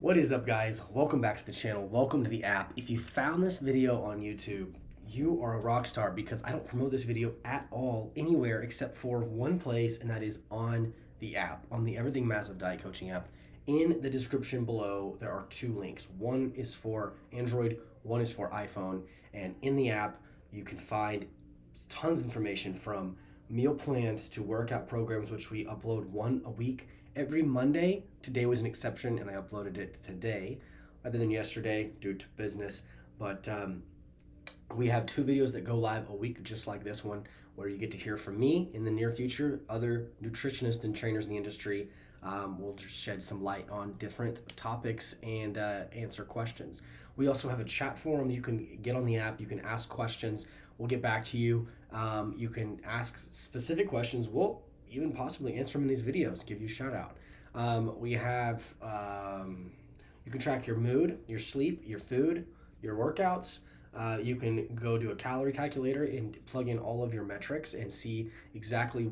What is up, guys? Welcome back to the channel. Welcome to the app. If you found this video on YouTube, you are a rock star because I don't promote this video at all anywhere except for one place, and that is on the app, on the Everything Massive Diet Coaching app. In the description below, there are two links. One is for Android, one is for iPhone, and in the app, you can find tons of information from meal plans to workout programs, which we upload one a week every Monday. Today was an exception, and I uploaded it today rather than yesterday due to business. But we have two videos that go live a week, just like this one, where you get to hear from me in the near future. Other nutritionists and trainers in the industry will just shed some light on different topics and answer questions. We also have a chat forum. You can get on the app. You can ask questions. We'll get back to you. You can ask specific questions. We'll even possibly answer them in these videos, give you a shout out. We have, you can track your mood, your sleep, your food, your workouts. You can go do a calorie calculator and plug in all of your metrics and see exactly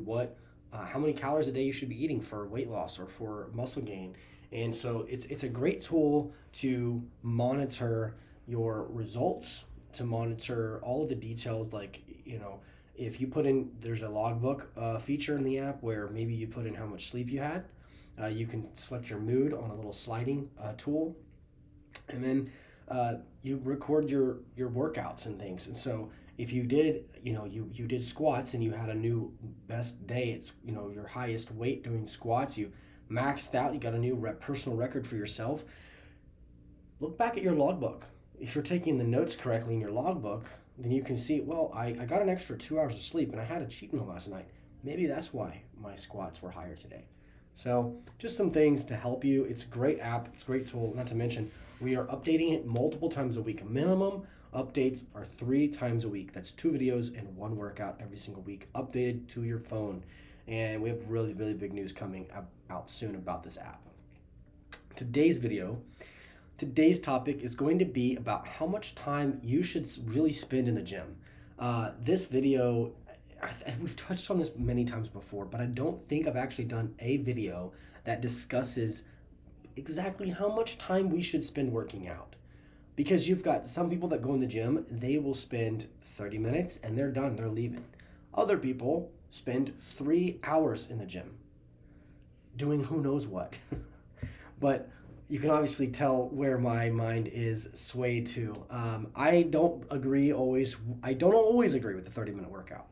how many calories a day you should be eating for weight loss or for muscle gain. And so it's a great tool to monitor your results, to monitor all of the details, like, if you put in, there's a logbook feature in the app where maybe you put in how much sleep you had. You can select your mood on a little sliding tool, and then you record your workouts and things. And so if you did, you did squats and you had a new best day, it's your highest weight doing squats, you maxed out, you got a new personal record for yourself. Look back at your logbook. If you're taking the notes correctly in your logbook, then you can see, well, I got an extra 2 hours of sleep and I had a cheat meal last night. Maybe that's why my squats were higher today. So just some things to help you. It's a great app. It's a great tool. Not to mention, we are updating it multiple times a week. Minimum updates are 3 times a week. That's 2 videos and 1 workout every single week, updated to your phone. And we have really, really big news coming out soon about this app. Today's topic is going to be about how much time you should really spend in the gym. This video, we've touched on this many times before, but I don't think I've actually done a video that discusses exactly how much time we should spend working out. Because you've got some people that go in the gym, they will spend 30 minutes and they're done, they're leaving. Other people spend 3 hours in the gym doing who knows what. But you can obviously tell where my mind is swayed to. I don't always agree with the 30-minute workout.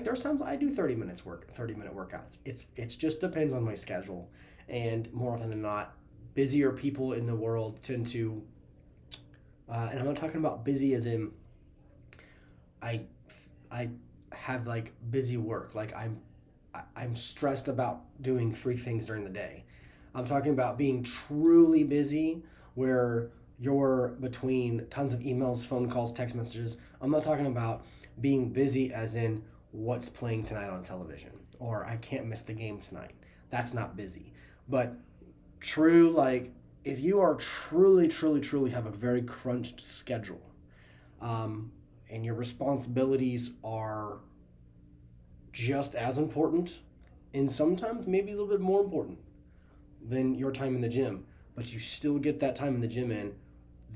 There's times I do 30-minute workouts. It's just depends on my schedule, and more often than not, busier people in the world tend to, and I'm not talking about busy as in I have like busy work, like I'm stressed about doing 3 things during the day. I'm talking about being truly busy where you're between tons of emails, phone calls, text messages. I'm not talking about being busy as in what's playing tonight on television or I can't miss the game tonight. That's not busy. But true, like if you are truly have a very crunched schedule, and your responsibilities are just as important and sometimes maybe a little bit more important than your time in the gym, but you still get that time in the gym in,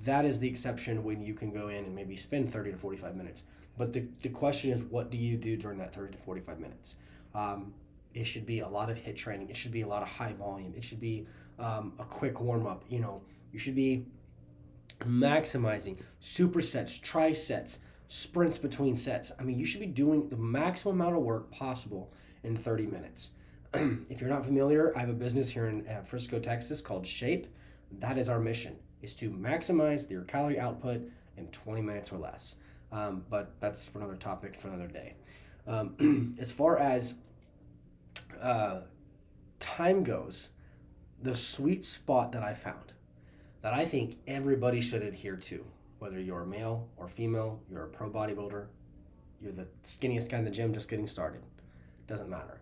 that is the exception when you can go in and maybe spend 30 to 45 minutes. But the question is, what do you do during that 30 to 45 minutes? It should be a lot of HIIT training. It should be a lot of high volume. It should be a quick warm up. You should be maximizing supersets, trisets, sprints between sets. I mean, you should be doing the maximum amount of work possible in 30 minutes. If you're not familiar, I have a business here in Frisco, Texas called Shape. That is our mission, is to maximize your calorie output in 20 minutes or less. But that's for another topic for another day. As far as time goes, the sweet spot that I found, that I think everybody should adhere to, whether you're a male or female, you're a pro bodybuilder, you're the skinniest guy in the gym just getting started, doesn't matter.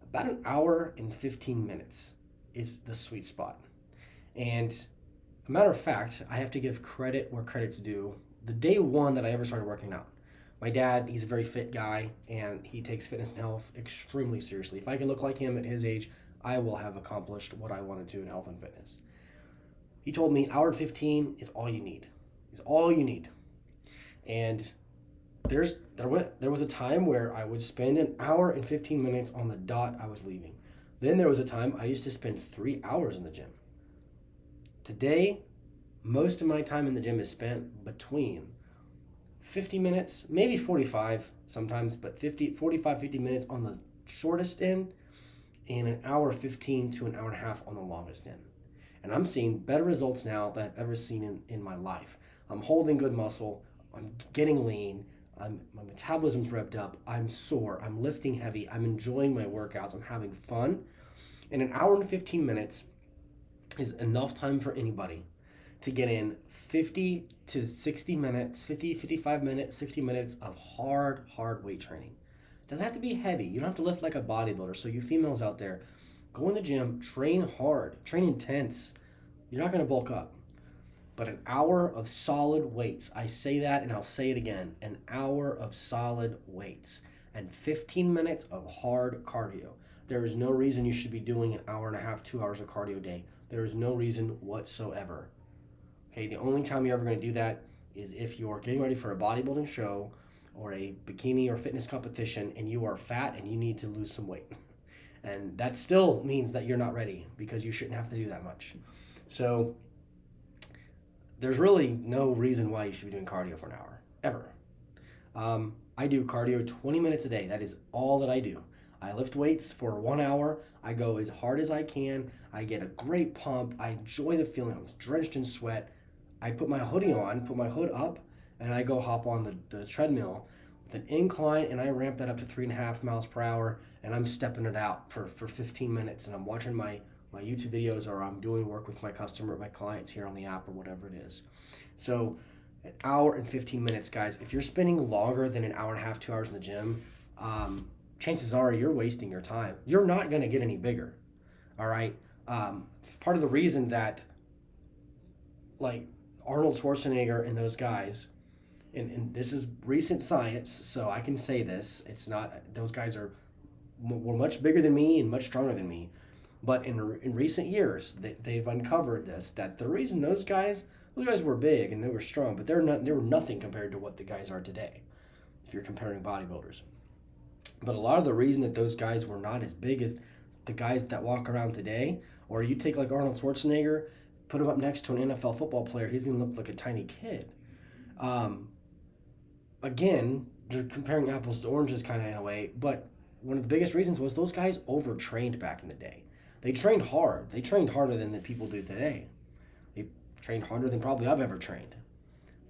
About an hour and 15 minutes is the sweet spot. And a matter of fact, I have to give credit where credit's due. The day one that I ever started working out, my dad, he's a very fit guy, and he takes fitness and health extremely seriously. If I can look like him at his age, I will have accomplished what I want to do in health and fitness. He told me hour and 15 is all you need. Is all you need. And there was a time where I would spend an hour and 15 minutes on the dot I was leaving. Then there was a time I used to spend 3 hours in the gym. Today, most of my time in the gym is spent between 50 minutes, maybe 45 sometimes, but 45, 50 minutes on the shortest end, and an hour 15 to an hour and a half on the longest end. And I'm seeing better results now than I've ever seen in my life. I'm holding good muscle, I'm getting lean, my metabolism's revved up, I'm sore, I'm lifting heavy, I'm enjoying my workouts, I'm having fun. And an hour and 15 minutes is enough time for anybody to get in 50 to 60 minutes, 50, 55 minutes, 60 minutes of hard weight training. It doesn't have to be heavy. You don't have to lift like a bodybuilder. So you females out there, go in the gym, train hard, train intense. You're not going to bulk up. But an hour of solid weights. I say that and I'll say it again. An hour of solid weights and 15 minutes of hard cardio. There is no reason you should be doing an hour and a half, 2 hours of cardio a day. There is no reason whatsoever. Okay, the only time you're ever going to do that is if you're getting ready for a bodybuilding show or a bikini or fitness competition and you are fat and you need to lose some weight. And that still means that you're not ready because you shouldn't have to do that much. So there's really no reason why you should be doing cardio for an hour, ever. I do cardio 20 minutes a day. That is all that I do. I lift weights for 1 hour. I go as hard as I can. I get a great pump. I enjoy the feeling. I'm drenched in sweat. I put my hoodie on, put my hood up, and I go hop on the treadmill with an incline, and I ramp that up to 3.5 miles per hour, and I'm stepping it out for 15 minutes, and I'm watching my YouTube videos, or I'm doing work with my clients here on the app or whatever it is. So an hour and 15 minutes, guys. If you're spending longer than an hour and a half, 2 hours in the gym, chances are you're wasting your time. You're not going to get any bigger, all right? Part of the reason that, like, Arnold Schwarzenegger and those guys, and this is recent science, so I can say this, it's not, those guys were much bigger than me and much stronger than me, but in recent years, they've uncovered this, that the reason those guys were big and they were strong, but they were nothing compared to what the guys are today, if you're comparing bodybuilders. But a lot of the reason that those guys were not as big as the guys that walk around today, or you take like Arnold Schwarzenegger, put him up next to an NFL football player, he's going to look like a tiny kid. Again, they're comparing apples to oranges kind of in a way, but one of the biggest reasons was those guys overtrained back in the day. They trained hard. They trained harder than the people do today. They trained harder than probably I've ever trained.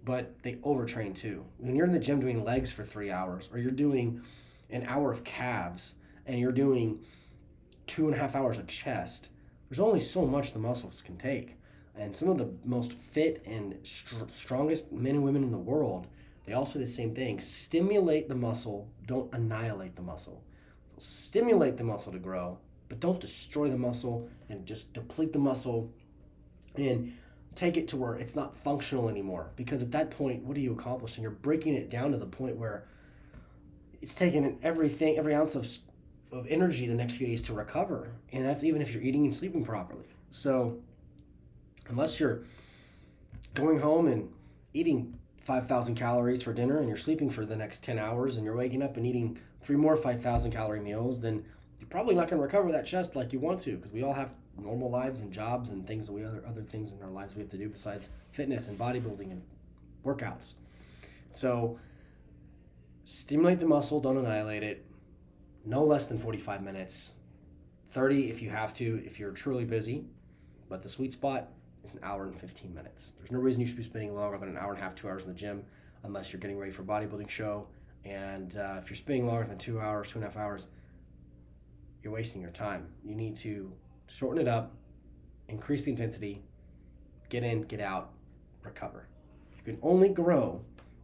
But they overtrained too. When you're in the gym doing legs for 3 hours, or you're doing an hour of calves, and you're doing 2.5 hours of chest, there's only so much the muscles can take. And some of the most fit and strongest men and women in the world, they all say the same thing. Stimulate the muscle, don't annihilate the muscle. Stimulate the muscle to grow, but don't destroy the muscle and just deplete the muscle and take it to where it's not functional anymore. Because at that point, what are you accomplishing? You're breaking it down to the point where it's taking every ounce of energy the next few days to recover. And that's even if you're eating and sleeping properly. So unless you're going home and eating 5,000 calories for dinner and you're sleeping for the next 10 hours and you're waking up and eating 3 more 5,000 calorie meals, then you're probably not going to recover that chest like you want to, because we all have normal lives and jobs and things that we other things in our lives we have to do besides fitness and bodybuilding and workouts. So stimulate the muscle, don't annihilate it. No less than 45 minutes. 30 if you have to, if you're truly busy. But the sweet spot is an hour and 15 minutes. There's no reason you should be spending longer than an hour and a half, 2 hours in the gym, unless you're getting ready for a bodybuilding show. And if you're spending longer than 2 hours, 2.5 hours, you're wasting your time. You need to shorten it up, increase the intensity, get in, get out, recover. You can only grow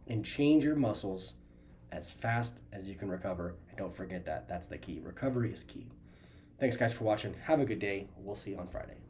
and change your muscles as fast as you can recover. And don't forget that. That's the key. Recovery is key. Thanks, guys, for watching. Have a good day. We'll see you on Friday.